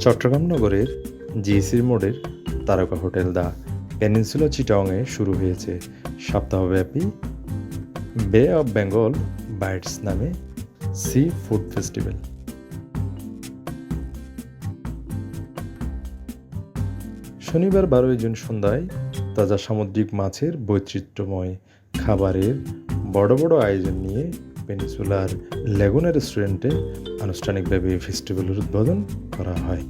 চট্টগ্রাম নগরের জিইসির মোড়ের তারকা হোটেল দ্য পেনিনসুলা চিটাগংয়ে শুরু হয়েছে সপ্তাহব্যাপী বে অব বেঙ্গল বাইটস নামে সি ফুড ফেস্টিভ্যাল। শনিবার 12 জুন সন্ধ্যায় তাজা সামুদ্রিক মাছের বৈচিত্র্যময় খাবারের বড় বড় আয়োজন নিয়ে পেনিনসুলার লেগুনা রেস্টুরেন্টে আনুষ্ঠানিকভাবে এই ফেস্টিভ্যালের উদ্বোধন করা হয়।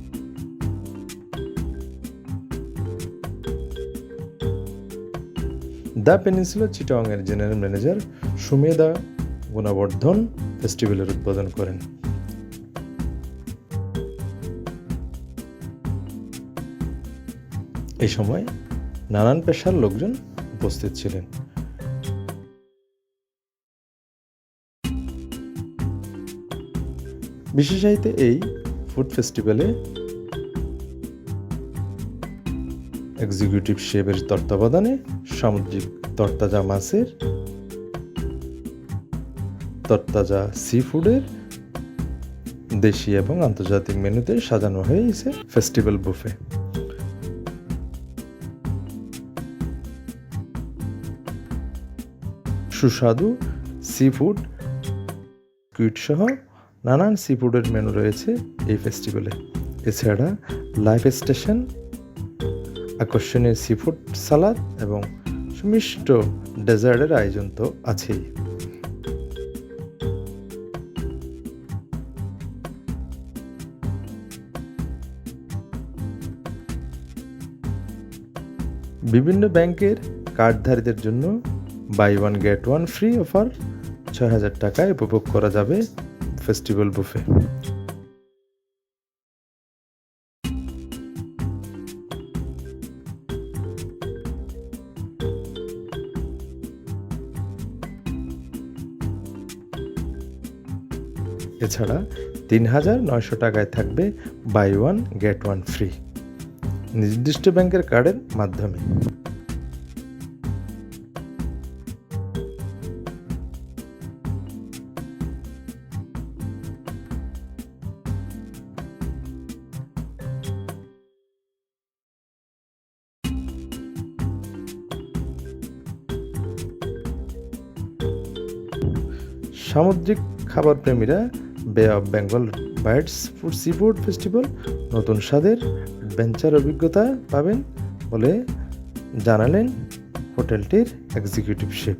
দ্য পেনিনসুলা চিটাগংয়ের জেনারেল ম্যানেজার সুমেধা গুণবর্ধন ফেস্টিভ্যালের উদ্বোধন করেন। এই সময় নানান পেশার লোকজন উপস্থিত ছিলেন। বিশেষায়িত এই ফুড ফেস্টিভ্যালে এক্সিকিউটিভ শেফের তত্ত্বাবধানে সামুদ্রিক তরতাজা মাছের, তরতাজা সি ফুডের দেশি এবং আন্তর্জাতিক মেনুতে সাজানো হয়েছে ফেস্টিভ্যাল বুফে। সুস্বাদু সি ফুড কুইট সহ নানান সি ফুডের মেনু রয়েছে এই ফেস্টিভ্যালে। এছাড়া লাইফ স্টেশন, আকর্ষণীয় সি ফুড সালাদ এবং সুমিষ্ট ডেজার্টের আয়োজন তো আছেই। বিভিন্ন ব্যাংকের কার্ডধারীদের জন্য buy one get one free offer ৬,০০০ টাকায় উপভোগ করা যাবে ফেস্টিভ্যাল বুফে। এছাড়া ৩,৯০০ টাকায় থাকবে buy one get one free নির্দিষ্ট ব্যাংকের কার্ডের মাধ্যমে। সামুদ্রিক খাবার প্রেমীরা Bay of Bengal bites seafood festival নতুন স্বাদের অ্যাডভেঞ্চার অভিজ্ঞতা পাবেন বলে জানালেন হোটেলটির এক্সিকিউটিভ শেফ।